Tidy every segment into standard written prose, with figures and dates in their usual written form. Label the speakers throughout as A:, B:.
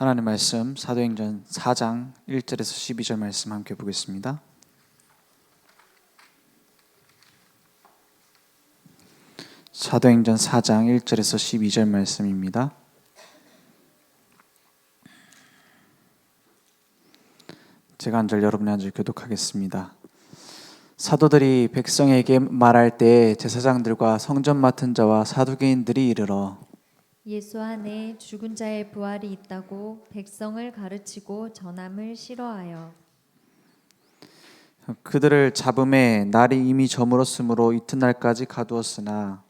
A: 하나님 말씀 사도행전 4장 1절에서 12절 말씀 함께 보겠습니다. 사도행전 4장 1절에서 12절 말씀입니다. 제가 한 절 여러분의 한 절 교독하겠습니다. 사도들이 백성에게 말할 때 제사장들과 성전 맡은 자와 사두개인들이 이르러
B: 예수 안에 죽은 자의 부활이 있다고 백성을 가르치고 전함을 싫어하여
A: 그들을 잡음에 날이 이미 저물었으므로 이튿날까지 가두었으나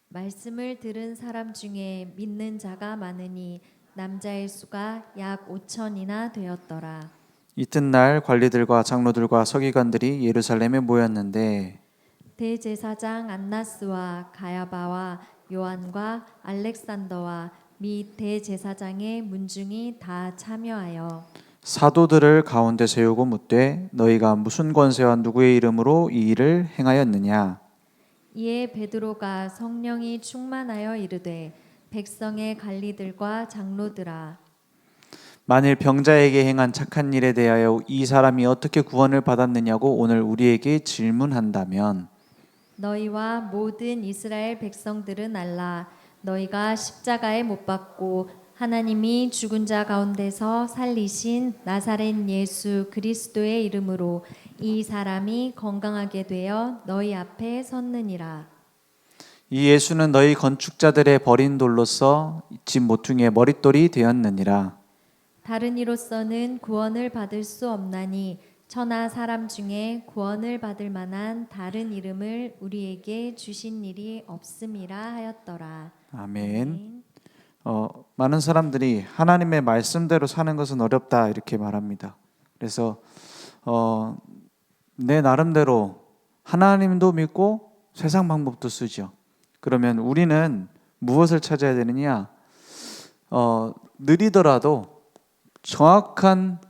B: 말씀을 들은 사람 중에 믿는 자가 많으니 남자의 수가 약 5천이나 되었더라.
A: 이튿날 관리들과 장로들과 서기관들이 예루살렘에 모였는데
B: 대제사장 안나스와 가야바와 요한과 알렉산더와 및 대제사장의 문중이 다 참여하여
A: 사도들을 가운데 세우고 묻되 너희가 무슨 권세와 누구의 이름으로 이 일을 행하였느냐?
B: 이에 베드로가 성령이 충만하여 이르되 백성의 관리들과 장로들아
A: 만일 병자에게 행한 착한 일에 대하여 이 사람이 어떻게 구원을 받았느냐고 오늘 우리에게 질문한다면
B: 너희와 모든 이스라엘 백성들은 알라. 너희가 십자가에 못 박고 하나님이 죽은 자 가운데서 살리신 나사렛 예수 그리스도의 이름으로 이 사람이 건강하게 되어 너희 앞에 섰느니라.
A: 이 예수는 너희 건축자들의 버린 돌로서 집 모퉁이의 머릿돌이 되었느니라.
B: 다른 이로서는 구원을 받을 수 없나니 천하 사람 중에 구원을 받을 만한 다른 이름을 우리에게 주신 일이 없음이라 하였더라.
A: 아멘. 많은 사람들이 하나님의 말씀대로 사는 것은 어렵다 이렇게 말합니다. 그래서 내 나름대로 하나님도 믿고 세상 방법도 쓰죠. 그러면 우리는 무엇을 찾아야 되느냐? 느리더라도 정확한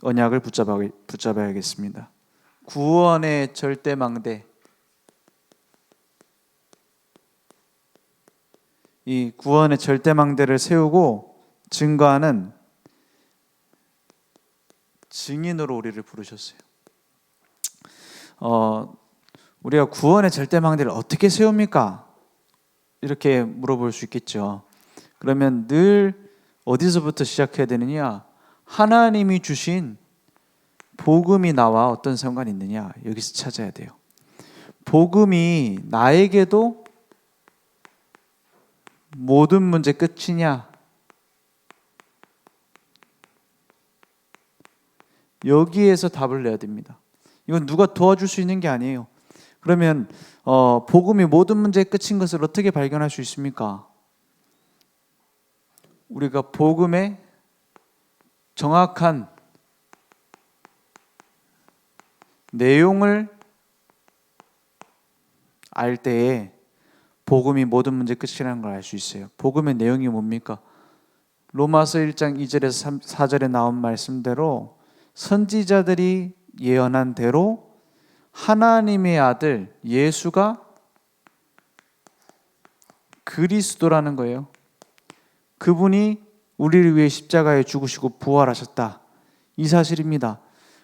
A: 언약을 붙잡아야겠습니다. 구원의 절대망대, 이 구원의 절대망대를 세우고 증거하는 증인으로 우리를 부르셨어요. 우리가 구원의 절대망대를 어떻게 세웁니까? 이렇게 물어볼 수 있겠죠. 그러면 늘 어디서부터 시작해야 되느냐? 하나님이 주신 복음이 나와 어떤 상관이 있느냐? 여기서 찾아야 돼요. 복음이 나에게도 모든 문제 끝이냐? 여기에서 답을 내야 됩니다. 이건 누가 도와줄 수 있는 게 아니에요. 그러면 복음이 모든 문제의 끝인 것을 어떻게 발견할 수 있습니까? 우리가 복음의 정확한 내용을 알 때에 복음이 모든 문제의 끝이라는 걸 알 수 있어요. 복음의 내용이 뭡니까? 로마서 1장 2절에서 4절에 나온 말씀대로 선지자들이 예언한 대로 하나님의 아들 예수가 그리스도라는 거예요. 그분이 우리를 위해 십자가에 죽으시고 부활하셨다. 이 사실입니다.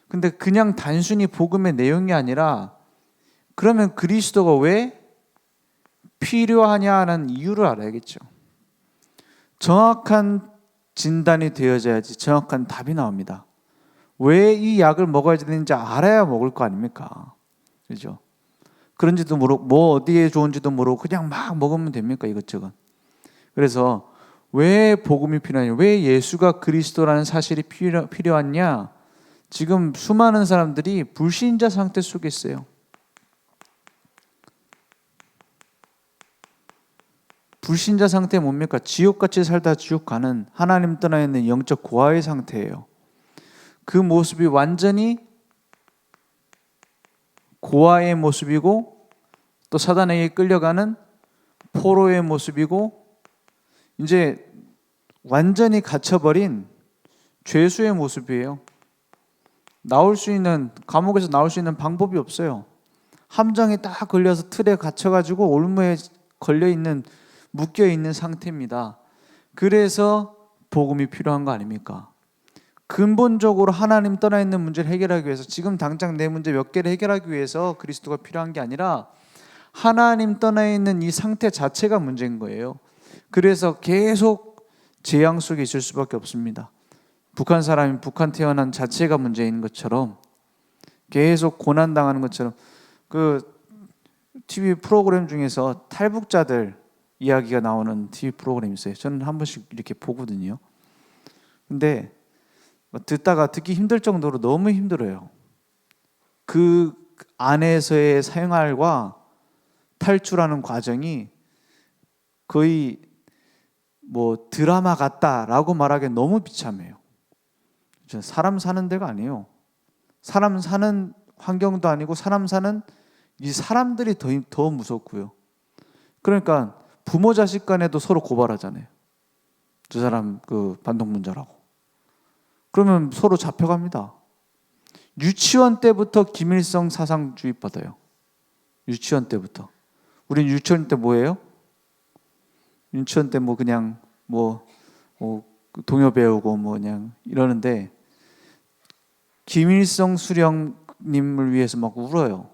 A: 근데 그냥 단순히 복음의 내용이 아니라 그러면 그리스도가 왜 필요하냐는 이유를 알아야겠죠. 정확한 진단이 되어져야지 정확한 답이 나옵니다. 왜 이 약을 먹어야 되는지 알아야 먹을 거 아닙니까? 그렇죠? 그런지도 모르고 뭐 어디에 좋은지도 모르고 그냥 막 먹으면 됩니까? 이것저것. 그래서 왜 복음이 필요하냐? 왜 예수가 그리스도라는 사실이 필요하냐? 지금 수많은 사람들이 불신자 상태 속에 있어요. 불신자 상태 뭡니까? 지옥같이 살다 지옥 가는 하나님 떠나 있는 영적 고아의 상태예요. 그 모습이 완전히 고아의 모습이고 또 사단에게 끌려가는 포로의 모습이고 이제 완전히 갇혀버린 죄수의 모습이에요. 감옥에서 나올 수 있는 방법이 없어요. 함정에 딱 걸려서 틀에 갇혀가지고 올무에 걸려있는 묶여있는 상태입니다. 그래서 복음이 필요한 거 아닙니까? 근본적으로 하나님 떠나 있는 문제를 해결하기 위해서 지금 당장 내 문제 몇 개를 해결하기 위해서 그리스도가 필요한 게 아니라 하나님 떠나 있는 이 상태 자체가 문제인 거예요. 그래서 계속 재앙 속에 있을 수밖에 없습니다. 북한 사람이 북한 태어난 자체가 문제인 것처럼 계속 고난당하는 것처럼 그 TV 프로그램 중에서 탈북자들 이야기가 나오는 TV 프로그램이 있어요. 저는 한 번씩 이렇게 보거든요. 근데 듣다가 듣기 힘들 정도로 너무 힘들어요. 그 안에서의 생활과 탈출하는 과정이 거의 뭐 드라마 같다라고 말하기엔 너무 비참해요. 사람 사는 데가 아니에요. 사람 사는 환경도 아니고 사람 사는 이 사람들이 더 무섭고요. 그러니까 부모 자식 간에도 서로 고발하잖아요. 저 사람 그 반동문자라고. 그러면 서로 잡혀갑니다. 유치원 때부터 김일성 사상 주입받아요. 유치원 때부터. 우린 유치원 때 뭐예요? 유치원 때 뭐 그냥 동요 배우고 뭐 그냥 이러는데 김일성 수령님을 위해서 막 울어요.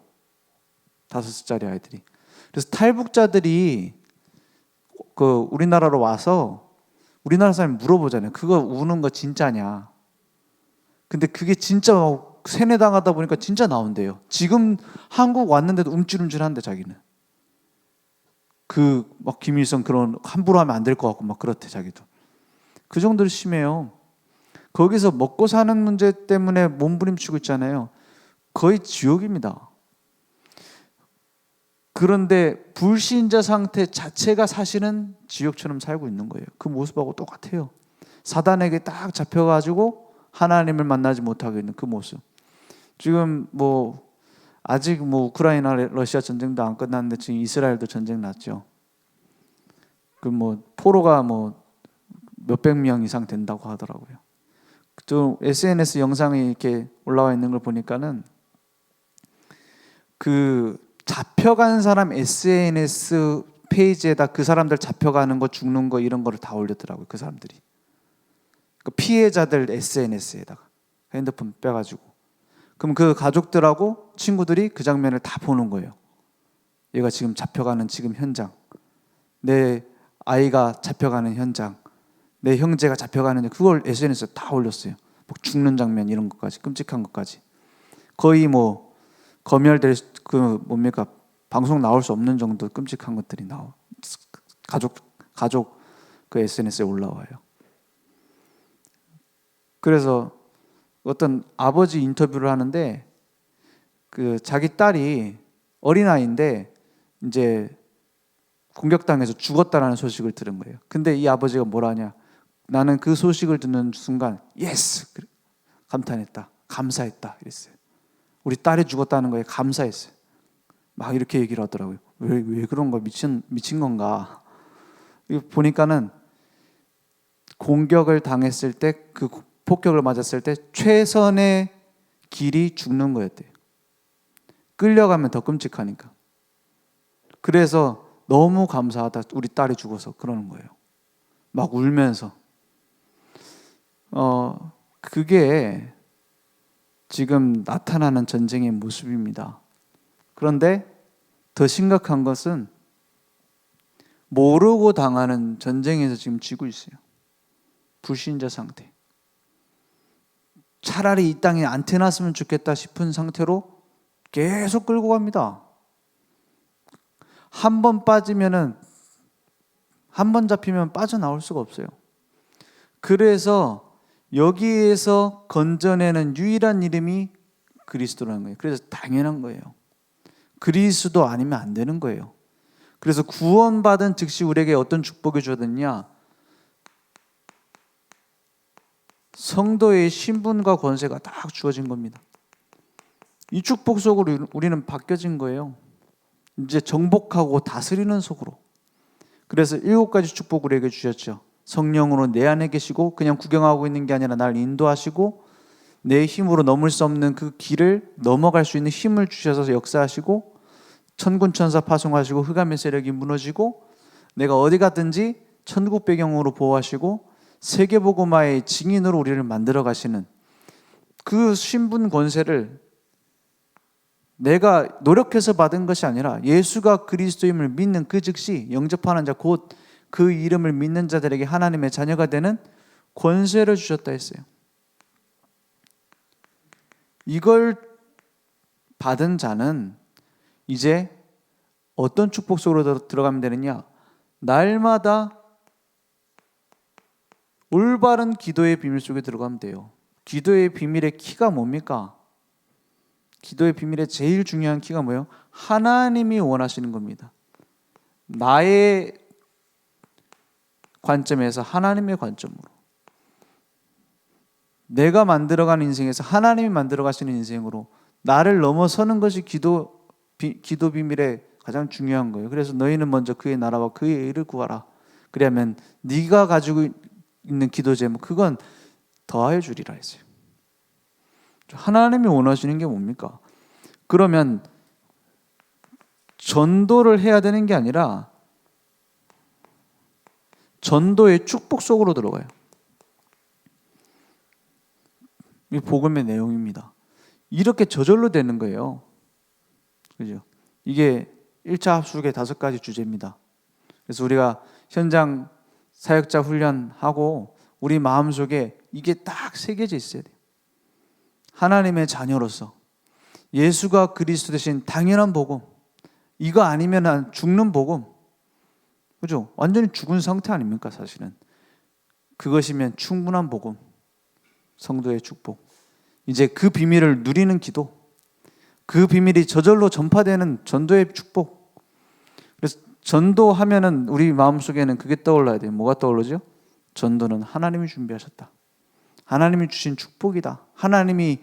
A: 5살짜리 아이들이. 그래서 탈북자들이 그 우리나라로 와서 우리나라 사람이 물어보잖아요. 그거 우는 거 진짜냐? 근데 그게 진짜 세뇌당하다 보니까 진짜 나온대요. 지금 한국 왔는데도 움찔움찔한데 자기는. 그 막 김일성 그런 함부로 하면 안 될 것 같고 막 그렇대 자기도. 그 정도로 심해요. 거기서 먹고 사는 문제 때문에 몸부림치고 있잖아요. 거의 지옥입니다. 그런데 불신자 상태 자체가 사실은 지옥처럼 살고 있는 거예요. 그 모습하고 똑같아요. 사단에게 딱 잡혀가지고 하나님을 만나지 못하고 있는 그 모습. 지금 뭐 아직 뭐 우크라이나 러시아 전쟁도 안 끝났는데 지금 이스라엘도 전쟁 났죠. 그 뭐 포로가 뭐 몇백 명 이상 된다고 하더라고요. 또 SNS 영상이 이렇게 올라와 있는 걸 보니까는 그 잡혀간 사람 SNS 페이지에다 그 사람들 잡혀가는 거 죽는 거 이런 거를 다 올렸더라고요. 그 사람들이. 그 피해자들 SNS에다가 핸드폰 빼가지고. 그럼 그 가족들하고 친구들이 그 장면을 다 보는 거예요. 얘가 지금 잡혀가는 지금 현장, 내 아이가 잡혀가는 현장, 내 형제가 잡혀가는 그걸 SNS에 다 올렸어요. 뭐 죽는 장면 이런 것까지 끔찍한 것까지 거의 뭐 검열될 그 뭡니까 방송 나올 수 없는 정도 끔찍한 것들이 나와 가족 그 SNS에 올라와요. 그래서 어떤 아버지 인터뷰를 하는데 그 자기 딸이 어린아이인데 이제 공격당해서 죽었다라는 소식을 들은 거예요. 근데 이 아버지가 뭐라 하냐? 나는 그 소식을 듣는 순간 예스! 감탄했다. 감사했다. 이랬어요. 우리 딸이 죽었다는 거에 감사했어요. 막 이렇게 얘기를 하더라고요. 왜 그런 거 미친 건가? 보니까는 공격을 당했을 때 그 폭격을 맞았을 때 최선의 길이 죽는 거였대요. 끌려가면 더 끔찍하니까. 그래서 너무 감사하다. 우리 딸이 죽어서 그러는 거예요. 막 울면서. 그게 지금 나타나는 전쟁의 모습입니다. 그런데 더 심각한 것은 모르고 당하는 전쟁에서 지금 지고 있어요. 불신자 상태. 차라리 이 땅에 안 태어났으면 좋겠다 싶은 상태로 계속 끌고 갑니다. 한 번 빠지면은 한 번 잡히면 빠져나올 수가 없어요. 그래서 여기에서 건져내는 유일한 이름이 그리스도라는 거예요. 그래서 당연한 거예요. 그리스도 아니면 안 되는 거예요. 그래서 구원받은 즉시 우리에게 어떤 축복이 주어졌냐? 성도의 신분과 권세가 딱 주어진 겁니다. 이 축복 속으로 우리는 바뀌어진 거예요. 이제 정복하고 다스리는 속으로. 그래서 7가지 축복 우리에게 주셨죠. 성령으로 내 안에 계시고 그냥 구경하고 있는 게 아니라 날 인도하시고 내 힘으로 넘을 수 없는 그 길을 넘어갈 수 있는 힘을 주셔서 역사하시고 천군 천사 파송하시고 흑암의 세력이 무너지고 내가 어디 갔든지 천국 배경으로 보호하시고 세계복음화의 증인으로 우리를 만들어 가시는 그 신분 권세를 내가 노력해서 받은 것이 아니라 예수가 그리스도임을 믿는 그 즉시 영접하는 자 곧 그 이름을 믿는 자들에게 하나님의 자녀가 되는 권세를 주셨다 했어요. 이걸 받은 자는 이제 어떤 축복 속으로 들어가면 되느냐? 날마다 올바른 기도의 비밀 속에 들어가면 돼요. 기도의 비밀의 키가 뭡니까? 기도의 비밀의 제일 중요한 키가 뭐예요? 하나님이 원하시는 겁니다. 나의 관점에서 하나님의 관점으로, 내가 만들어가는 인생에서 하나님이 만들어가시는 인생으로 나를 넘어서는 것이 기도 비밀의 가장 중요한 거예요. 그래서 너희는 먼저 그의 나라와 그의 의를 구하라. 그러면 네가 가지고 있는 기도 제목 그건 더하여 주리라 했어요. 하나님이 원하시는 게 뭡니까? 그러면 전도를 해야 되는 게 아니라 전도의 축복 속으로 들어가요. 이 복음의 내용입니다. 이렇게 저절로 되는 거예요. 그죠? 이게 1차 합숙의 5가지 주제입니다. 그래서 우리가 현장 사역자 훈련하고 우리 마음속에 이게 딱 새겨져 있어야 돼요. 하나님의 자녀로서 예수가 그리스도 대신 당연한 복음, 이거 아니면 죽는 복음, 그죠? 완전히 죽은 상태 아닙니까 사실은. 그것이면 충분한 복음, 성도의 축복. 이제 그 비밀을 누리는 기도, 그 비밀이 저절로 전파되는 전도의 축복. 그래서 전도하면은 우리 마음속에는 그게 떠올라야 돼요. 뭐가 떠오르죠? 전도는 하나님이 준비하셨다. 하나님이 주신 축복이다. 하나님이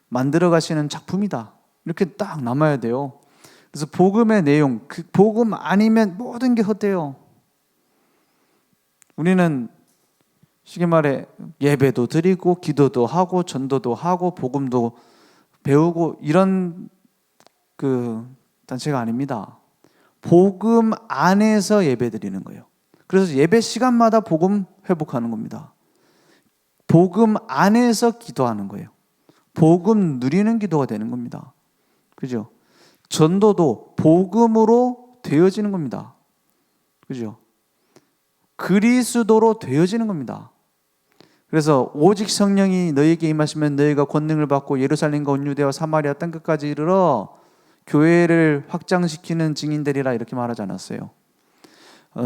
A: 만들어 가시는 작품이다. 이렇게 딱 남아야 돼요. 그래서 복음의 내용, 그 복음 아니면 모든 게 헛돼요. 우리는 쉽게 말해 예배도 드리고 기도도 하고 전도도 하고 복음도 배우고 이런 그 단체가 아닙니다. 복음 안에서 예배 드리는 거예요. 그래서 예배 시간마다 복음 회복하는 겁니다. 복음 안에서 기도하는 거예요. 복음 누리는 기도가 되는 겁니다. 그죠? 전도도 복음으로 되어지는 겁니다. 그죠? 그리스도로 되어지는 겁니다. 그래서 오직 성령이 너희에게 임하시면 너희가 권능을 받고 예루살렘과 온 유대와 사마리아 땅끝까지 이르러 교회를 확장시키는 증인되리라 이렇게 말하지 않았어요.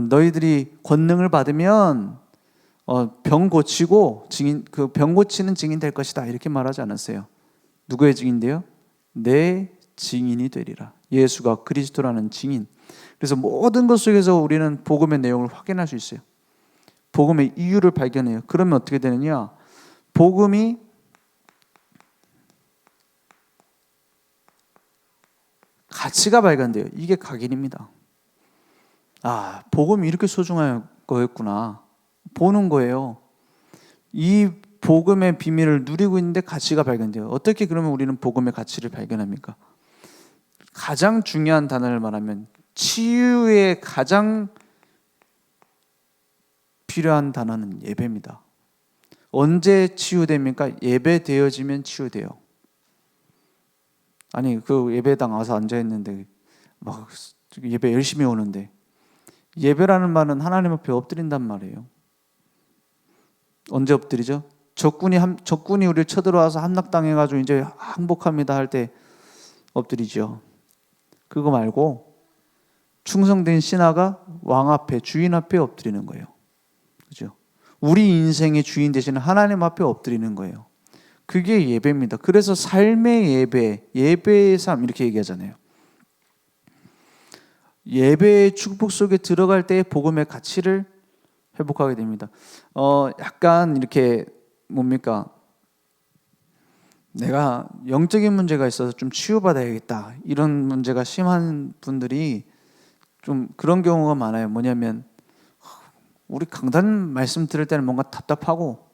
A: 너희들이 권능을 받으면 병 고치고 증인, 그 병 고치는 증인 될 것이다 이렇게 말하지 않았어요. 누구의 증인데요? 내 증인이 되리라. 예수가 그리스도라는 증인. 그래서 모든 것 속에서 우리는 복음의 내용을 확인할 수 있어요. 복음의 이유를 발견해요. 그러면 어떻게 되느냐? 복음이 가치가 발견돼요. 이게 각인입니다. 아, 복음이 이렇게 소중한 거였구나. 보는 거예요. 이 복음의 비밀을 누리고 있는데 가치가 발견돼요. 어떻게 그러면 우리는 복음의 가치를 발견합니까? 가장 중요한 단어를 말하면 치유의 가장 필요한 단어는 예배입니다. 언제 치유됩니까? 예배 되어지면 치유돼요. 아니 그 예배당 와서 앉아 있는데 막 예배 열심히 오는데 예배라는 말은 하나님 앞에 엎드린단 말이에요. 언제 엎드리죠? 적군이 우리를 쳐들어와서 함락당해가지고 이제 항복합니다 할 때 엎드리죠. 그거 말고 충성된 신하가 왕 앞에 주인 앞에 엎드리는 거예요. 그죠? 우리 인생의 주인 되시는 하나님 앞에 엎드리는 거예요. 그게 예배입니다. 그래서 삶의 예배, 예배의 삶 이렇게 얘기하잖아요. 예배의 축복 속에 들어갈 때 복음의 가치를 회복하게 됩니다. 약간 이렇게 뭡니까? 내가 영적인 문제가 있어서 좀 치유받아야겠다. 이런 문제가 심한 분들이 좀 그런 경우가 많아요. 뭐냐면 우리 강단 말씀 들을 때는 뭔가 답답하고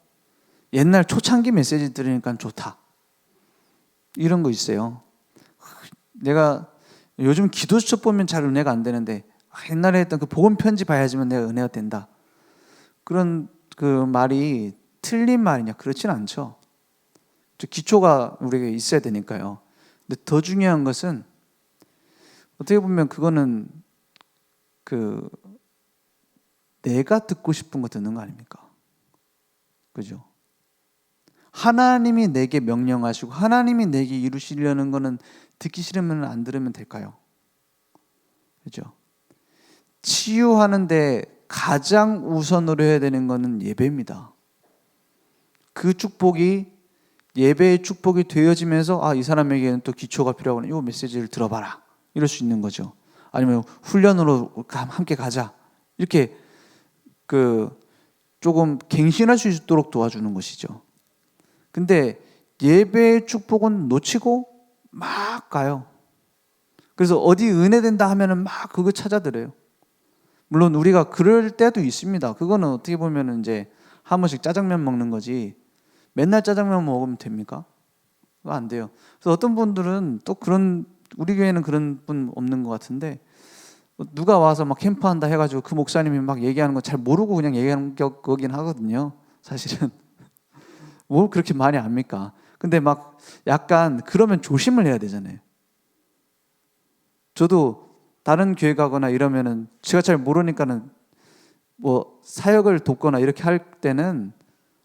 A: 옛날 초창기 메시지 들으니까 좋다. 이런 거 있어요. 내가 요즘 기도 수첩 보면 잘 은혜가 안 되는데 옛날에 했던 그 복음 편지 봐야지만 내가 은혜가 된다. 그런 그 말이 틀린 말이냐? 그렇진 않죠. 기초가 우리에게 있어야 되니까요. 근데 더 중요한 것은 어떻게 보면 그거는 그 내가 듣고 싶은 거 듣는 거 아닙니까? 그죠? 하나님이 내게 명령하시고 하나님이 내게 이루시려는 거는 듣기 싫으면 안 들으면 될까요? 그죠? 치유하는데 가장 우선으로 해야 되는 거는 예배입니다. 그 축복이 예배의 축복이 되어지면서 이 사람에게는 또 기초가 필요하구나. 이 메시지를 들어봐라. 이럴 수 있는 거죠. 아니면 훈련으로 함께 가자. 이렇게 조금 갱신할 수 있도록 도와주는 것이죠. 근데 예배의 축복은 놓치고 막 가요. 그래서 어디 은혜된다 하면은 막 그거 찾아들어요. 물론 우리가 그럴 때도 있습니다. 그거는 어떻게 보면 이제 한 번씩 짜장면 먹는 거지 맨날 짜장면 먹으면 됩니까? 그거 안 돼요. 그래서 어떤 분들은 또 우리 교회는 그런 분 없는 것 같은데 누가 와서 막 캠프한다 해가지고 그 목사님이 막 얘기하는 거 잘 모르고 그냥 얘기하는 거긴 하거든요. 사실은 뭘 그렇게 많이 압니까? 근데 막 약간 그러면 조심을 해야 되잖아요. 저도 다른 교회 가거나 이러면은 제가 잘 모르니까는 뭐 사역을 돕거나 이렇게 할 때는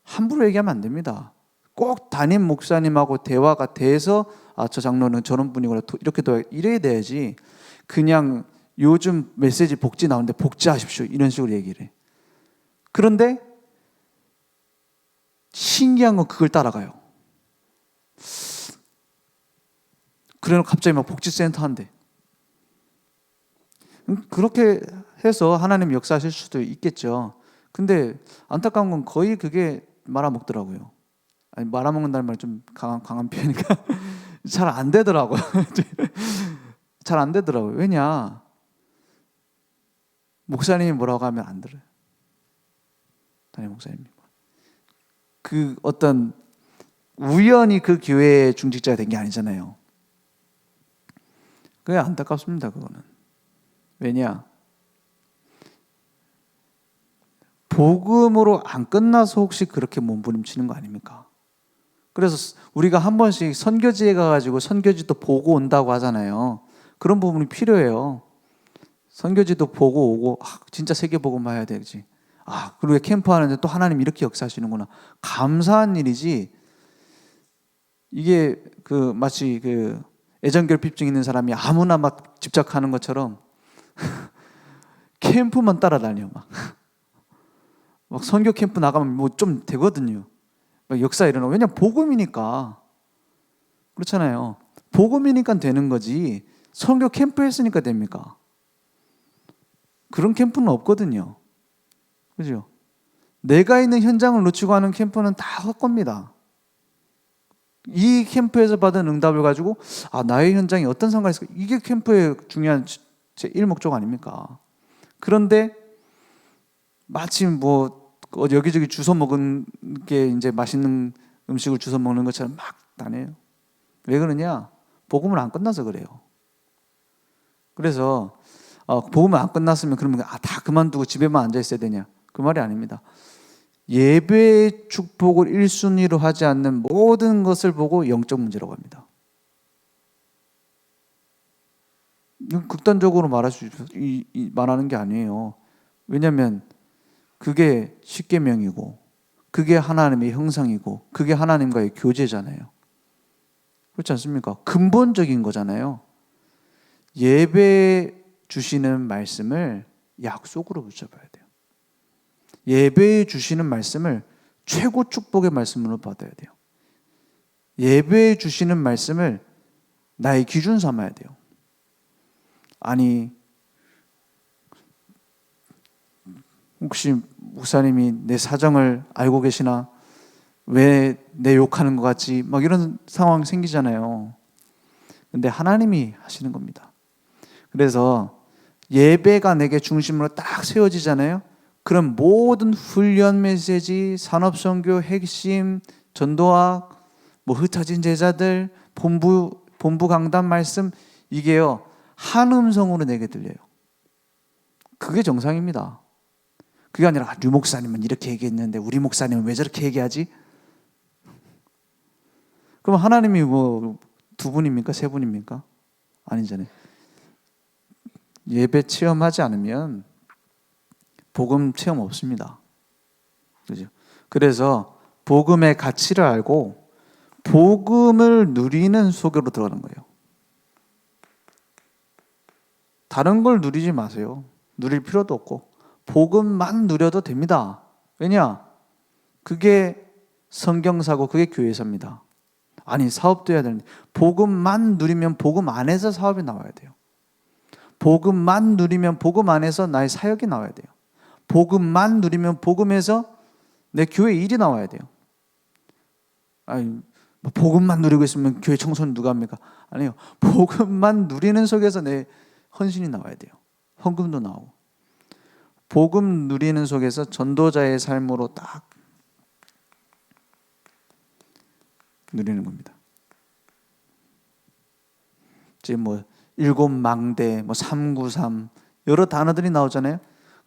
A: 함부로 얘기하면 안 됩니다. 꼭 담임 목사님하고 대화가 돼서 저 장로는 저런 분이구나 이렇게 이래야 돼야지 그냥 요즘 메시지 복지 나오는데 복지하십시오 이런 식으로 얘기를 해. 그런데 신기한 건 그걸 따라가요. 그래놓고 갑자기 막 복지센터 한대. 그렇게 해서 하나님 역사하실 수도 있겠죠. 근데 안타까운 건 거의 그게 말아먹더라고요. 아니 말아먹는다는 말이 좀 강한 표현이니까 잘 안 되더라고요. 잘 안 되더라고요. 왜냐? 목사님이 뭐라고 하면 안 들어요. 담임 목사님이. 그 어떤 우연히 그 교회의 중직자가 된 게 아니잖아요. 그게 안타깝습니다. 그거는. 왜냐? 복음으로 안 끝나서 혹시 그렇게 몸부림치는 거 아닙니까? 그래서 우리가 한 번씩 선교지에 가가지고 선교지도 보고 온다고 하잖아요. 그런 부분이 필요해요. 선교지도 보고 오고 진짜 세계복음 해야 되지. 그리고 캠프 하는데 또 하나님 이렇게 역사하시는구나. 감사한 일이지. 이게 마치 애정결핍증 있는 사람이 아무나 막 집착하는 것처럼 캠프만 따라다녀 막 선교 캠프 나가면 뭐 좀 되거든요. 막 역사 일어나고. 왜냐면 복음이니까. 그렇잖아요. 복음이니까 되는 거지. 선교 캠프 했으니까 됩니까? 그런 캠프는 없거든요. 그죠? 내가 있는 현장을 놓치고 하는 캠프는 다 헛겁니다. 이 캠프에서 받은 응답을 가지고 나의 현장이 어떤 상관이 있을까? 이게 캠프의 중요한 제 1목적 아닙니까? 그런데 마침 여기저기 주워 먹은 게 이제 맛있는 음식을 주워 먹는 것처럼 막 다녀요. 왜 그러냐? 복음은 안 끝나서 그래요. 그래서 복음은 안 끝났으면 그러면 다 그만두고 집에만 앉아 있어야 되냐? 그 말이 아닙니다. 예배의 축복을 1순위로 하지 않는 모든 것을 보고 영적 문제라고 합니다. 극단적으로 말하는 게 아니에요. 왜냐하면 그게 십계명이고 그게 하나님의 형상이고 그게 하나님과의 교제잖아요. 그렇지 않습니까? 근본적인 거잖아요. 예배 주시는 말씀을 약속으로 붙잡아야 돼요. 예배에 주시는 말씀을 최고 축복의 말씀으로 받아야 돼요. 예배에 주시는 말씀을 나의 기준 삼아야 돼요. 아니 혹시 목사님이 내 사정을 알고 계시나? 왜 내 욕하는 것 같지? 막 이런 상황 생기잖아요. 근데 하나님이 하시는 겁니다. 그래서 예배가 내게 중심으로 딱 세워지잖아요. 그럼 모든 훈련 메시지, 산업선교, 핵심, 전도학, 흩어진 제자들, 본부 강단 말씀 이게요 한 음성으로 내게 들려요. 그게 정상입니다. 그게 아니라 류 목사님은 이렇게 얘기했는데 우리 목사님은 왜 저렇게 얘기하지? 그럼 하나님이 뭐 두 분입니까? 세 분입니까? 아니잖아요. 예배 체험하지 않으면 복음 체험 없습니다. 그죠? 그래서 복음의 가치를 알고 복음을 누리는 속으로 들어가는 거예요. 다른 걸 누리지 마세요. 누릴 필요도 없고 복음만 누려도 됩니다. 왜냐? 그게 성경사고 그게 교회사입니다. 아니, 사업도 해야 되는데 복음만 누리면 복음 안에서 사업이 나와야 돼요. 복음만 누리면 복음 안에서 나의 사역이 나와야 돼요. 복음만 누리면 복음에서 내 교회 일이 나와야 돼요. 아니, 복음만 누리고 있으면 교회 청소는 누가 합니까? 아니요. 복음만 누리는 속에서 내 헌신이 나와야 돼요. 헌금도 나오고. 복음 누리는 속에서 전도자의 삶으로 딱 누리는 겁니다. 지금 뭐 일곱 망대, 뭐 393 여러 단어들이 나오잖아요.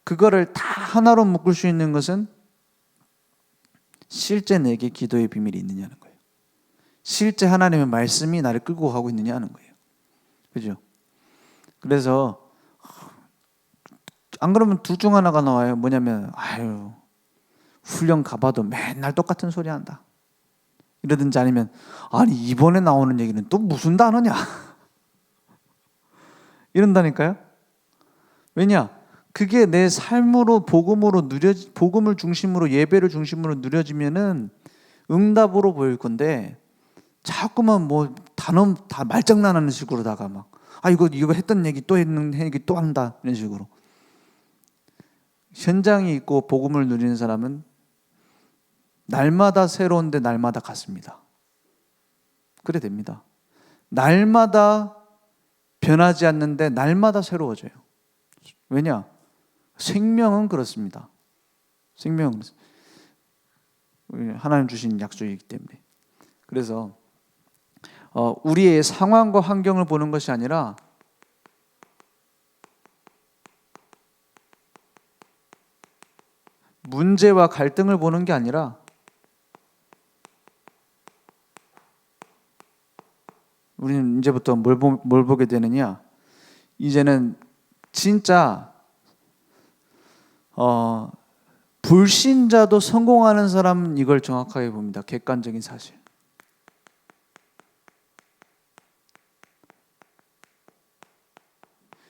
A: 그거를 다 하나로 묶을 수 있는 것은 실제 내게 기도의 비밀이 있느냐는 거예요. 실제 하나님의 말씀이 나를 끌고 가고 있느냐 하는 거예요. 그죠? 그래서 안 그러면 둘 중 하나가 나와요. 뭐냐면 아유, 훈련 가봐도 맨날 똑같은 소리 한다. 이러든지 아니면 아니 이번에 나오는 얘기는 또 무슨 단어냐 이런다니까요. 왜냐? 그게 내 삶으로 복음으로 복음을 중심으로 예배를 중심으로 누려지면은 응답으로 보일 건데 자꾸만 뭐 단어 다 말장난하는 식으로다가 막 이거 했던 얘기 또 했는 얘기 또 한다 이런 식으로. 현장이 있고 복음을 누리는 사람은 날마다 새로운데 날마다 같습니다. 그래 됩니다. 날마다 변하지 않는데 날마다 새로워져요. 왜냐? 생명은 그렇습니다. 생명은 하나님 주신 약속이기 때문에. 그래서 우리의 상황과 환경을 보는 것이 아니라 문제와 갈등을 보는 게 아니라 우리는 이제부터 뭘 보게 되느냐? 이제는 진짜 불신자도 성공하는 사람은 이걸 정확하게 봅니다. 객관적인 사실.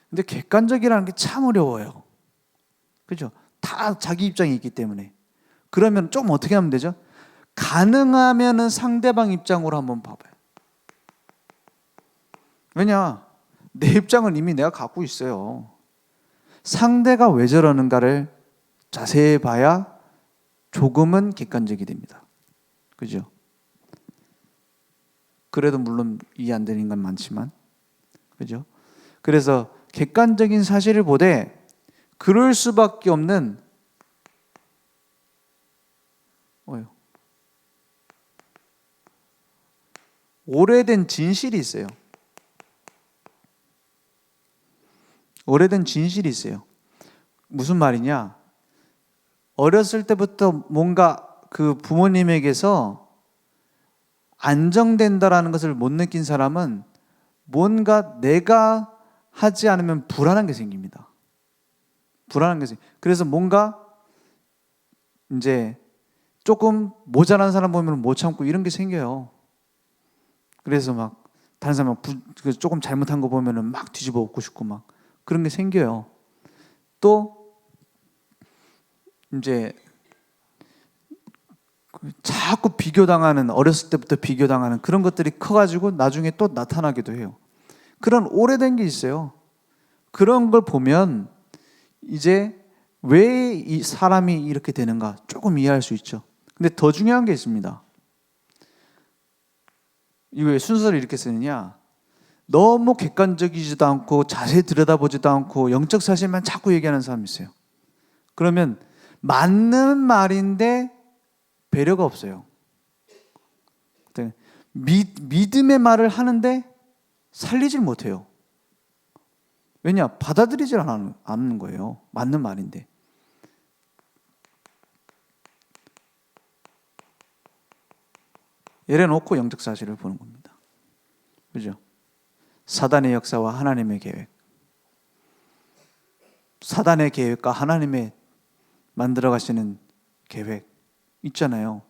A: 근데 객관적이라는 게 참 어려워요. 그죠? 다 자기 입장이 있기 때문에. 그러면 좀 어떻게 하면 되죠? 가능하면은 상대방 입장으로 한번 봐봐요. 왜냐? 내 입장은 이미 내가 갖고 있어요. 상대가 왜 저러는가를 자세히 봐야 조금은 객관적이 됩니다. 그죠? 그래도 물론 이해 안 되는 건 많지만, 그죠? 그래서 객관적인 사실을 보되 그럴 수밖에 없는 오래된 진실이 있어요. 오래된 진실이 있어요. 무슨 말이냐? 어렸을 때부터 뭔가 그 부모님에게서 안정된다라는 것을 못 느낀 사람은 뭔가 내가 하지 않으면 불안한 게 생깁니다. 불안한 게 그래서 뭔가 이제 조금 모자란 사람 보면 못 참고 이런 게 생겨요. 그래서 막 다른 사람 조금 잘못한 거 보면은 막 뒤집어 엎고 싶고 막 그런 게 생겨요. 또 이제 자꾸 비교당하는, 어렸을 때부터 비교당하는 그런 것들이 커가지고 나중에 또 나타나기도 해요. 그런 오래된 게 있어요. 그런 걸 보면 이제 왜 이 사람이 이렇게 되는가 조금 이해할 수 있죠. 근데 더 중요한 게 있습니다. 이거 왜 순서를 이렇게 쓰느냐? 너무 객관적이지도 않고 자세히 들여다보지도 않고 영적 사실만 자꾸 얘기하는 사람이 있어요. 그러면 맞는 말인데 배려가 없어요. 믿음의 말을 하는데 살리질 못해요. 왜냐? 받아들이질 않는 거예요. 맞는 말인데. 열어놓고 영적 사실을 보는 겁니다. 그죠? 사단의 역사와 하나님의 계획, 사단의 계획과 하나님의 만들어 가시는 계획 있잖아요.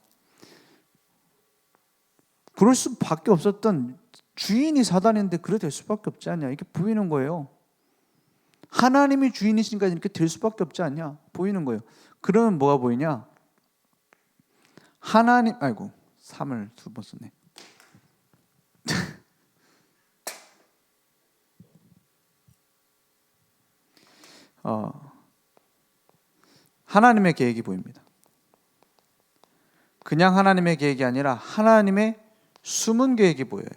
A: 그럴 수밖에 없었던 주인이 사단인데 그래 될 수밖에 없지 않냐, 이게 보이는 거예요. 하나님이 주인이시니까 이렇게 될 수밖에 없지 않냐 보이는 거예요. 그러면 뭐가 보이냐? 하나님, 아이고 3을 2번 썼네. 하나님의 계획이 보입니다. 그냥 하나님의 계획이 아니라 하나님의 숨은 계획이 보여요.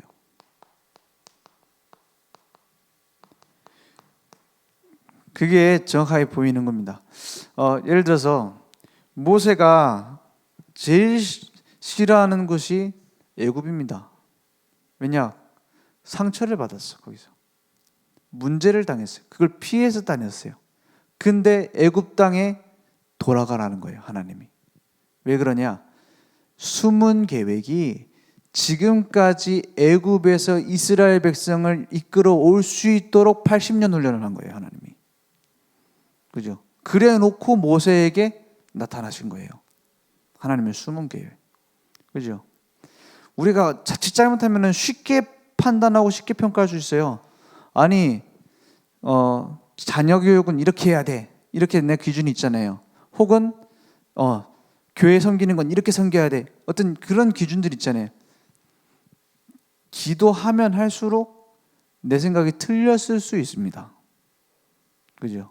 A: 그게 정확하게 보이는 겁니다. 예를 들어서 모세가 제일 싫어하는 곳이 애굽입니다. 왜냐? 상처를 받았어. 거기서 문제를 당했어요. 그걸 피해서 다녔어요. 근데 애굽 땅에 돌아가라는 거예요, 하나님이. 왜 그러냐? 숨은 계획이 지금까지 애굽에서 이스라엘 백성을 이끌어 올 수 있도록 80년 훈련을 한 거예요, 하나님이. 그죠? 그래 놓고 모세에게 나타나신 거예요. 하나님의 숨은 계획. 그죠? 우리가 자칫 잘못하면 쉽게 판단하고 쉽게 평가할 수 있어요. 아니, 자녀 교육은 이렇게 해야 돼. 이렇게 내 기준이 있잖아요. 혹은 교회 섬기는 건 이렇게 섬겨야 돼. 어떤 그런 기준들 있잖아요. 기도하면 할수록 내 생각이 틀렸을 수 있습니다. 그죠?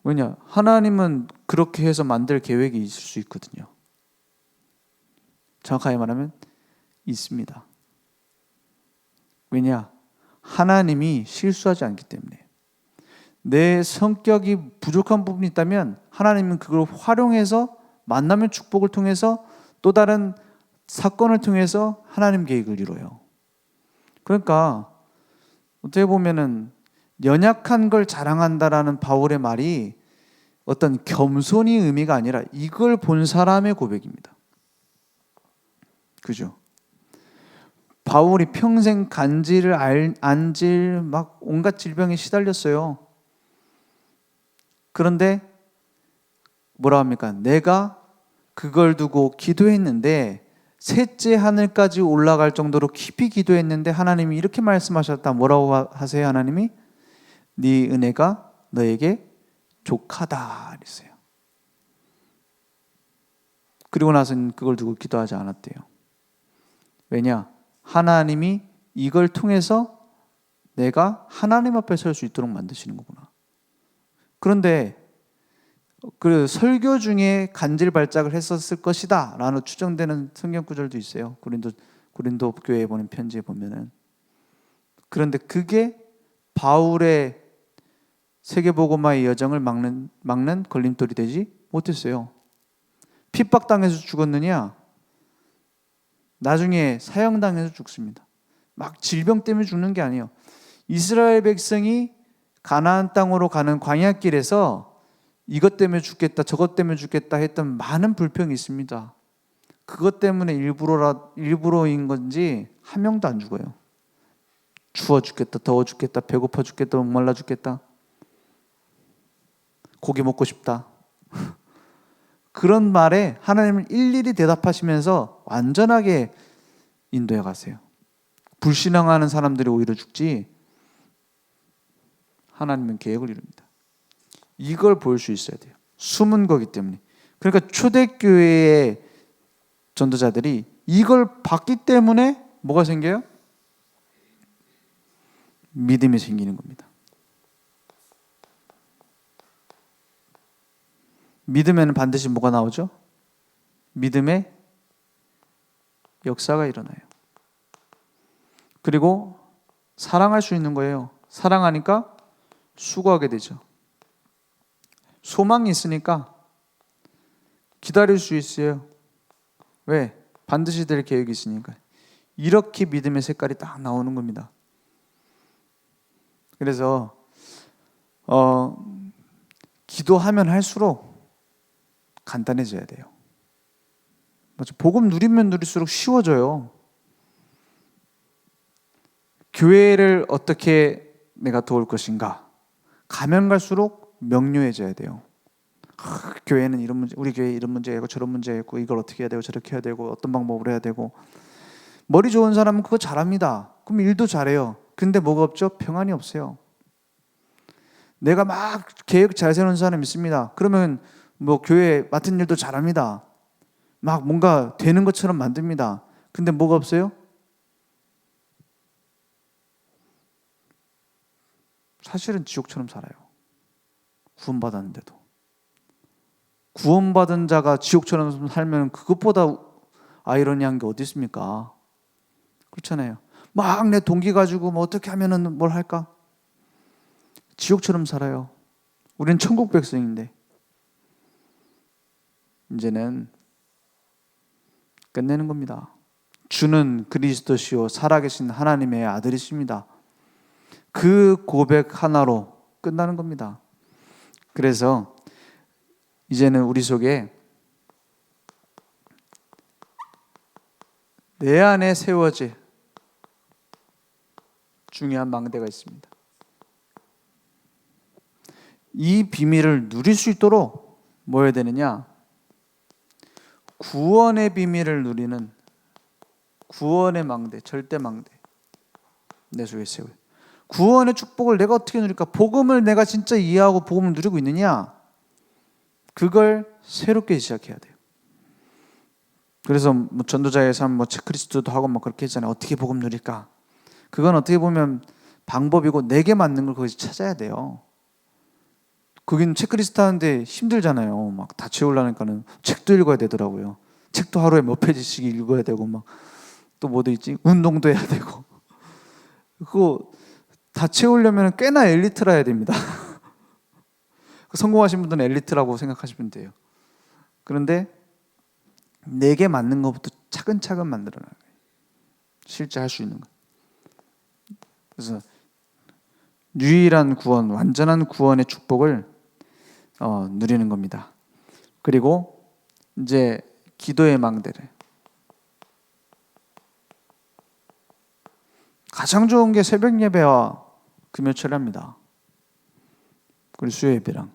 A: 왜냐? 하나님은 그렇게 해서 만들 계획이 있을 수 있거든요. 정확하게 말하면 있습니다. 왜냐? 하나님이 실수하지 않기 때문에. 내 성격이 부족한 부분이 있다면 하나님은 그걸 활용해서 만남의 축복을 통해서 또 다른 사건을 통해서 하나님 계획을 이뤄요. 그러니까 어떻게 보면은 연약한 걸 자랑한다라는 바울의 말이 어떤 겸손의 의미가 아니라 이걸 본 사람의 고백입니다. 그죠? 바울이 평생 간질, 안질, 막 온갖 질병에 시달렸어요. 그런데 뭐라 합니까? 내가 그걸 두고 기도했는데 셋째 하늘까지 올라갈 정도로 깊이 기도했는데 하나님이 이렇게 말씀하셨다. 뭐라고 하세요? 하나님이 네 은혜가 너에게 족하다 그랬어요. 그리고 나서는 그걸 두고 기도하지 않았대요. 왜냐? 하나님이 이걸 통해서 내가 하나님 앞에 설 수 있도록 만드시는 거구나. 그런데 그 설교 중에 간질 발작을 했었을 것이다 라는 추정되는 성경 구절도 있어요. 고린도 교회에 보낸 편지에 보면은. 그런데 그게 바울의 세계복음화의 여정을 막는 걸림돌이 되지 못했어요. 핍박당해서 죽었느냐? 나중에 사형당해서 죽습니다. 막 질병 때문에 죽는 게 아니에요. 이스라엘 백성이 가나안 땅으로 가는 광야길에서 이것 때문에 죽겠다, 저것 때문에 죽겠다 했던 많은 불평이 있습니다. 그것 때문에 일부러인 건지 한 명도 안 죽어요. 추워 죽겠다, 더워 죽겠다, 배고파 죽겠다, 목말라 죽겠다, 고기 먹고 싶다. 그런 말에 하나님은 일일이 대답하시면서 완전하게 인도해 가세요. 불신앙하는 사람들이 오히려 죽지 하나님은 계획을 이룹니다. 이걸 볼 수 있어야 돼요. 숨은 거기 때문에. 그러니까 초대교회의 전도자들이 이걸 봤기 때문에 뭐가 생겨요? 믿음이 생기는 겁니다. 믿음에는 반드시 뭐가 나오죠? 믿음의 역사가 일어나요. 그리고 사랑할 수 있는 거예요. 사랑하니까 수고하게 되죠. 소망이 있으니까 기다릴 수 있어요. 왜? 반드시 될 계획이 있으니까. 이렇게 믿음의 색깔이 딱 나오는 겁니다. 그래서 기도하면 할수록 간단해져야 돼요. 맞아. 복음 누리면 누릴수록 쉬워져요. 교회를 어떻게 내가 도울 것인가? 가면 갈수록 명료해져야 돼요. 교회는 이런 문제, 우리 교회 이런 문제가 있고 저런 문제가 있고 이걸 어떻게 해야 되고 저렇게 해야 되고 어떤 방법으로 해야 되고. 머리 좋은 사람은 그거 잘합니다. 그럼 일도 잘해요. 근데 뭐가 없죠? 평안이 없어요. 내가 막 계획 잘 세우는 사람 있습니다. 그러면 뭐 교회 맡은 일도 잘합니다. 막 뭔가 되는 것처럼 만듭니다. 근데 뭐가 없어요? 사실은 지옥처럼 살아요. 구원받았는데도. 구원받은 자가 지옥처럼 살면 그것보다 아이러니한 게 어디 있습니까? 그렇잖아요. 막 내 동기 가지고 뭐 어떻게 하면은 뭘 할까? 지옥처럼 살아요. 우린 천국 백성인데. 이제는 끝내는 겁니다. 주는 그리스도시요 살아계신 하나님의 아들이십니다. 그 고백 하나로 끝나는 겁니다. 그래서 이제는 우리 속에 내 안에 세워질 중요한 망대가 있습니다. 이 비밀을 누릴 수 있도록 뭐 해야 되느냐? 구원의 비밀을 누리는 구원의 망대, 절대 망대 내 속에 세워요. 구원의 축복을 내가 어떻게 누릴까? 복음을 내가 진짜 이해하고 복음을 누리고 있느냐? 그걸 새롭게 시작해야 돼요. 그래서 뭐 전도자의 삶, 뭐 체크리스트도 하고 막 그렇게 했잖아요. 어떻게 복음 누릴까? 그건 어떻게 보면 방법이고 내게 맞는 걸 거기서 찾아야 돼요. 거긴 체크리스트 하는데 힘들잖아요. 막 다 채우려니까는 책도 읽어야 되더라고요. 책도 하루에 몇 페이지씩 읽어야 되고 막 또 뭐도 있지? 운동도 해야 되고. 그거 다 채우려면 꽤나 엘리트라 해야 됩니다. 성공하신 분들은 엘리트라고 생각하시면 돼요. 그런데 내게 맞는 것부터 차근차근 만들어놔요. 실제 할 수 있는 거. 그래서 유일한 구원, 완전한 구원의 축복을 누리는 겁니다. 그리고 이제 기도의 망대를 가장 좋은 게 새벽 예배와 금요 철야입니다. 그리고 수요 예배랑.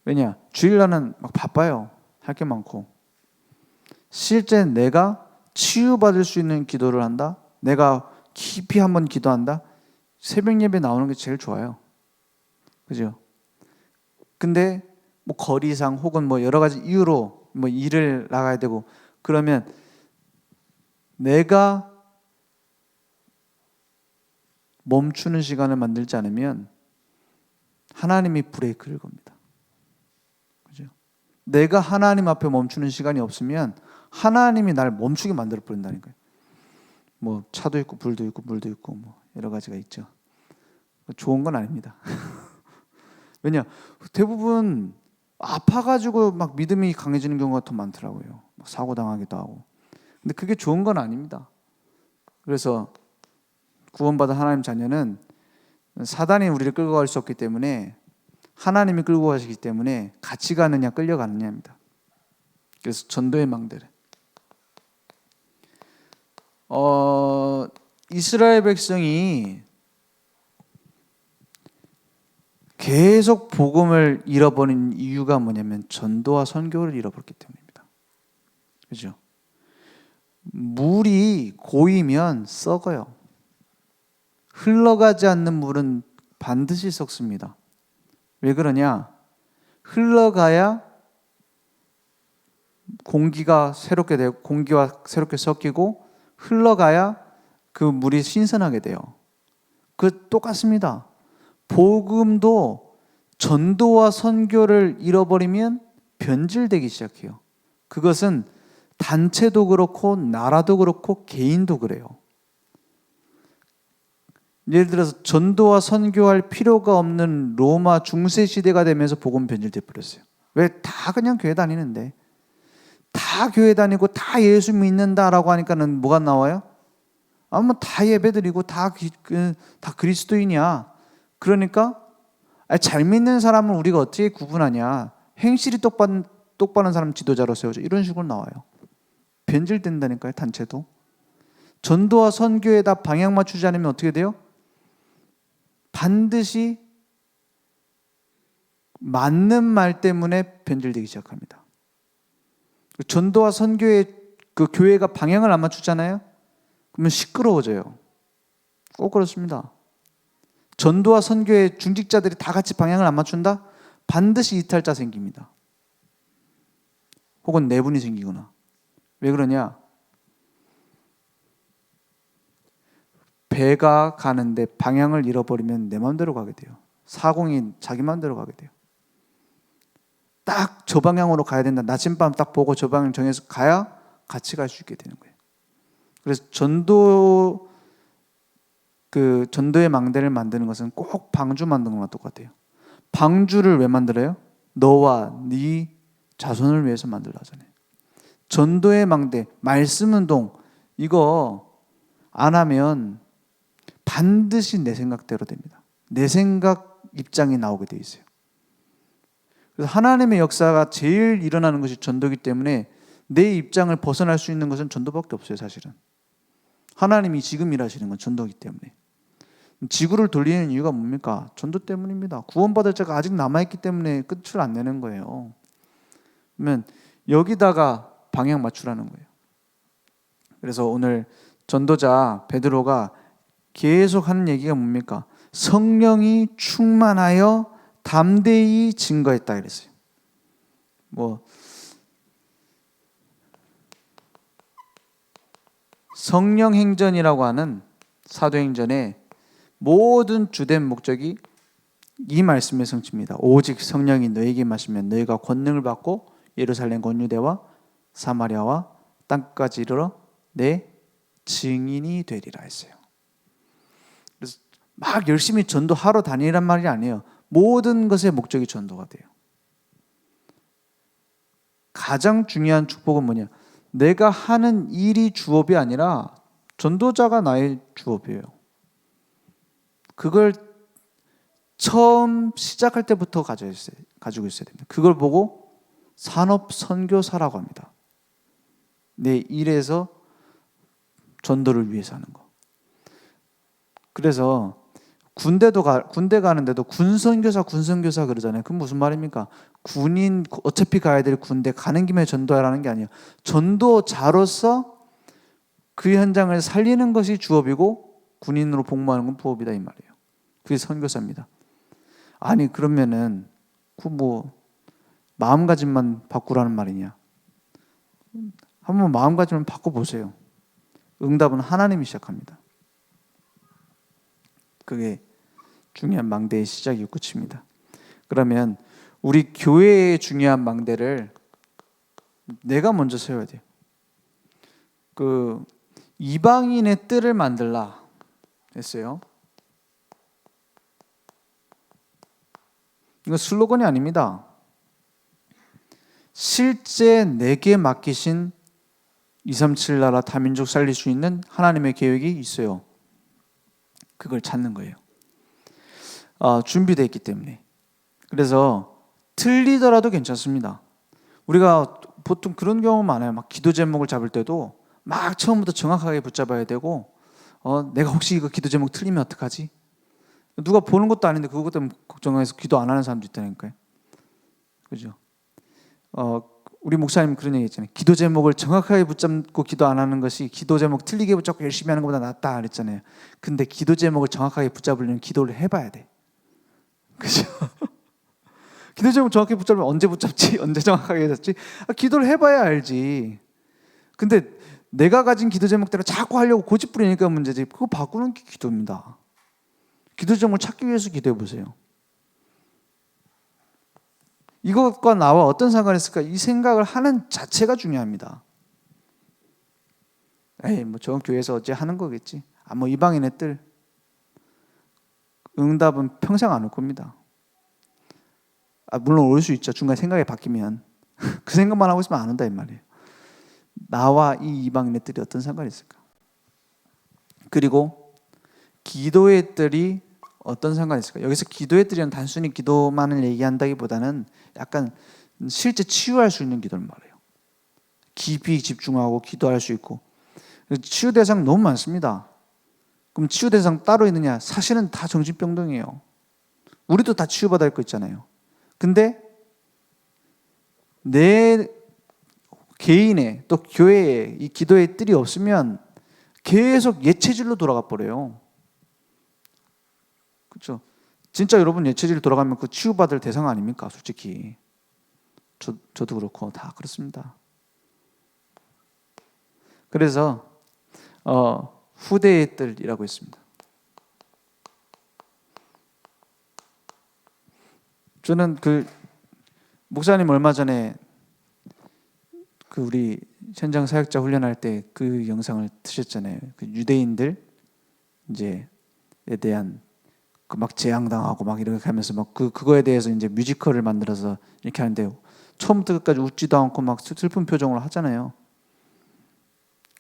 A: 왜냐? 주일날은 막 바빠요. 할 게 많고. 실제 내가 치유받을 수 있는 기도를 한다. 내가 깊이 한번 기도한다. 새벽 예배 나오는 게 제일 좋아요. 그죠? 근데 뭐 거리상 혹은 뭐 여러 가지 이유로 뭐 일을 나가야 되고 그러면 내가 멈추는 시간을 만들지 않으면 하나님이 브레이크를 겁니다. 그죠? 내가 하나님 앞에 멈추는 시간이 없으면 하나님이 날 멈추게 만들어 버린다니까요. 뭐 차도 있고 불도 있고 물도 있고 뭐 여러 가지가 있죠. 좋은 건 아닙니다. 왜냐? 대부분 아파가지고 막 믿음이 강해지는 경우가 더 많더라고요. 막 사고 당하기도 하고. 근데 그게 좋은 건 아닙니다. 그래서 구원받은 하나님 자녀는 사단이 우리를 끌고 갈 수 없기 때문에 하나님이 끌고 가시기 때문에 같이 가느냐 끌려가느냐입니다. 그래서 전도의 망대를 이스라엘 백성이 계속 복음을 잃어버린 이유가 뭐냐면 전도와 선교를 잃어버렸기 때문입니다. 그죠? 물이 고이면 썩어요. 흘러가지 않는 물은 반드시 썩습니다. 왜 그러냐? 흘러가야 공기가 새롭게 되고 공기와 새롭게 섞이고 흘러가야 그 물이 신선하게 돼요. 그 똑같습니다. 복음도 전도와 선교를 잃어버리면 변질되기 시작해요. 그것은 단체도 그렇고 나라도 그렇고 개인도 그래요. 예를 들어서 전도와 선교할 필요가 없는 로마 중세 시대가 되면서 복음 변질돼 버렸어요. 왜? 다 그냥 교회 다니는데 다 교회 다니고 다 예수 믿는다라고 하니까는 뭐가 나와요? 아무 다 예배드리고 다 그리스도인이야. 그러니까 잘 믿는 사람은 우리가 어떻게 구분하냐? 행실이 똑바른 사람 지도자로 세워져 이런 식으로 나와요. 변질된다니까요. 단체도. 전도와 선교에다 방향 맞추지 않으면 어떻게 돼요? 반드시 맞는 말 때문에 변질되기 시작합니다. 전도와 선교에 그 교회가 방향을 안 맞추잖아요. 그러면 시끄러워져요. 꼭 그렇습니다. 전도와 선교의 중직자들이 다 같이 방향을 안 맞춘다? 반드시 이탈자 생깁니다. 혹은 내분이 생기거나. 왜 그러냐? 배가 가는데 방향을 잃어버리면 내 마음대로 가게 돼요. 사공이 자기 마음대로 가게 돼요. 딱 저 방향으로 가야 된다. 나침반 딱 보고 저 방향 정해서 가야 같이 갈 수 있게 되는 거예요. 그래서 전도의 망대를 만드는 것은 꼭 방주 만드는 것과 똑같아요. 방주를 왜 만들어요? 너와 네 자손을 위해서 만들라 하잖아요. 전도의 망대, 말씀 운동 이거 안 하면 반드시 내 생각대로 됩니다. 내 생각 입장이 나오게 돼 있어요. 그래서 하나님의 역사가 제일 일어나는 것이 전도이기 때문에 내 입장을 벗어날 수 있는 것은 전도밖에 없어요. 사실은 하나님이 지금 일하시는 건 전도이기 때문에. 지구를 돌리는 이유가 뭡니까? 전도 때문입니다. 구원받을 자가 아직 남아있기 때문에 끝을 안 내는 거예요. 그러면 여기다가 방향 맞추라는 거예요. 그래서 오늘 전도자 베드로가 계속 하는 얘기가 뭡니까? 성령이 충만하여 담대히 증거했다 그랬어요. 성령행전이라고 하는 사도행전의 모든 주된 목적이 이 말씀의 성취입니다. 오직 성령이 너에게 임하시면 너희가 권능을 받고 예루살렘 온 유대와 사마리아와 땅까지 이르러 내 증인이 되리라 했어요. 그래서 막 열심히 전도하러 다니란 말이 아니에요. 모든 것의 목적이 전도가 돼요. 가장 중요한 축복은 뭐냐? 내가 하는 일이 주업이 아니라 전도자가 나의 주업이에요. 그걸 처음 시작할 때부터 가지고 있어야 됩니다. 그걸 보고 산업 선교사라고 합니다. 내 일에서 전도를 위해서 하는 거. 그래서 군대 가는데도 군선교사 그러잖아요. 그건 무슨 말입니까? 군인 어차피 가야 될 군대 가는 김에 전도하라는 게 아니에요. 전도자로서 그 현장을 살리는 것이 주업이고 군인으로 복무하는 건 부업이다 이 말이에요. 그게 선교사입니다. 아니 그러면은 마음가짐만 바꾸라는 말이냐? 한번 마음가짐을 바꿔보세요. 응답은 하나님이 시작합니다. 그게 중요한 망대의 시작이고 끝입니다. 그러면 우리 교회의 중요한 망대를 내가 먼저 세워야 돼요. 이방인의 뜰을 만들라 했어요. 이거 슬로건이 아닙니다. 실제 내게 맡기신 237 나라 다민족 살릴 수 있는 하나님의 계획이 있어요. 그걸 찾는 거예요. 준비되어 있기 때문에. 그래서 틀리더라도 괜찮습니다. 우리가 보통 그런 경우 많아요. 막 기도 제목을 잡을 때도 막 처음부터 정확하게 붙잡아야 되고 내가 혹시 이거 기도 제목 틀리면 어떡하지? 누가 보는 것도 아닌데 그것 때문에 걱정해서 기도 안 하는 사람도 있다니까요. 그죠? 우리 목사님 그런 얘기 했잖아요. 기도 제목을 정확하게 붙잡고 기도 안 하는 것이 기도 제목 틀리게 붙잡고 열심히 하는 것보다 낫다 그랬잖아요. 근데 기도 제목을 정확하게 붙잡으려면 기도를 해봐야 돼. 그죠? 기도 제목 정확히 붙잡으면 언제 붙잡지? 언제 정확하게 잡지? 기도를 해봐야 알지. 근데 내가 가진 기도 제목대로 자꾸 하려고 고집 부리니까 문제지. 그거 바꾸는 게 기도입니다. 기도 제목을 찾기 위해서 기도해 보세요. 이것과 나와 어떤 상관이 있을까? 이 생각을 하는 자체가 중요합니다. 저 교회에서 어째 하는 거겠지. 이방인의 뜰. 응답은 평생 안 올 겁니다. 물론 올 수 있죠. 중간에 생각이 바뀌면. 그 생각만 하고 있으면 안 온다 이 말이에요. 나와 이 이방인의 뜰이 어떤 상관이 있을까? 그리고 기도의 뜰이 어떤 상관이 있을까? 여기서 기도의 뜰은 단순히 기도만을 얘기한다기보다는 약간 실제 치유할 수 있는 기도를 말해요. 깊이 집중하고 기도할 수 있고. 치유 대상 너무 많습니다. 그럼 치유 대상 따로 있느냐? 사실은 다 정신병동이에요. 우리도 다 치유받을 거 있잖아요. 근데 내 개인의 또 교회에 이 기도의 뜰이 없으면 계속 예체질로 돌아가 버려요. 그렇죠? 진짜 여러분 예체질 돌아가면 그 치유받을 대상 아닙니까? 솔직히 저도 그렇고 다 그렇습니다. 그래서 후대의 뜰이라고 했습니다. 저는 그 목사님 얼마 전에 그 우리 현장 사역자 훈련할 때 그 영상을 드셨잖아요. 그 유대인들 이제에 대한 그 막 재앙당하고 막 이렇게 하면서 막 그거에 대해서 이제 뮤지컬을 만들어서 이렇게 하는데 처음부터 끝까지 웃지도 않고 막 슬픈 표정으로 하잖아요.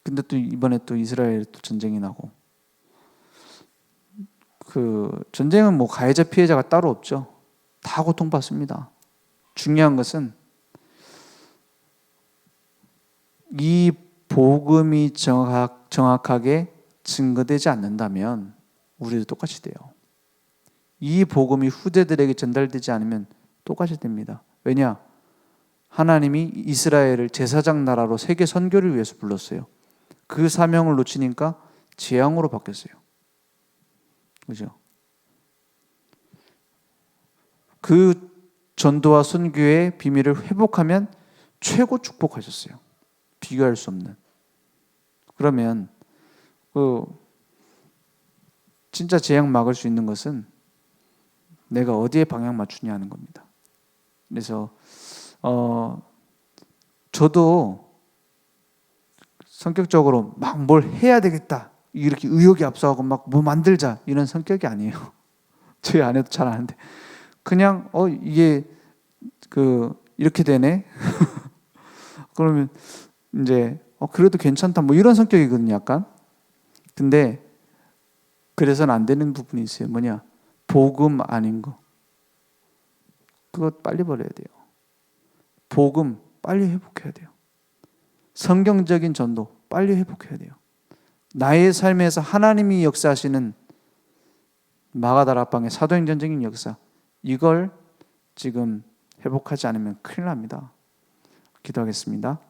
A: 근데 또 이번에 또 이스라엘 또 전쟁이 나고 그 전쟁은 뭐 가해자 피해자가 따로 없죠. 다 고통받습니다. 중요한 것은 이 복음이 정확하게 증거되지 않는다면 우리도 똑같이 돼요. 이 복음이 후대들에게 전달되지 않으면 똑같이 됩니다. 왜냐? 하나님이 이스라엘을 제사장 나라로 세계 선교를 위해서 불렀어요. 그 사명을 놓치니까 재앙으로 바뀌었어요. 그죠? 그 전도와 선교의 비밀을 회복하면 최고 축복하셨어요. 비교할 수 없는. 그러면 진짜 재앙 막을 수 있는 것은 내가 어디에 방향 맞추냐 하는 겁니다. 그래서 저도 성격적으로 막 뭘 해야 되겠다 이렇게 의욕이 앞서가고 막 뭐 만들자 이런 성격이 아니에요. 저희 아내도 잘 아는데 그냥 이게 이렇게 되네. 그러면 이제 그래도 괜찮다 뭐 이런 성격이거든요, 약간. 근데 그래서는 안 되는 부분이 있어요. 뭐냐? 복음 아닌 거. 그거 빨리 버려야 돼요. 복음 빨리 회복해야 돼요. 성경적인 전도 빨리 회복해야 돼요. 나의 삶에서 하나님이 역사하시는 마가다락방의 사도행전적인 역사, 이걸 지금 회복하지 않으면 큰일 납니다. 기도하겠습니다.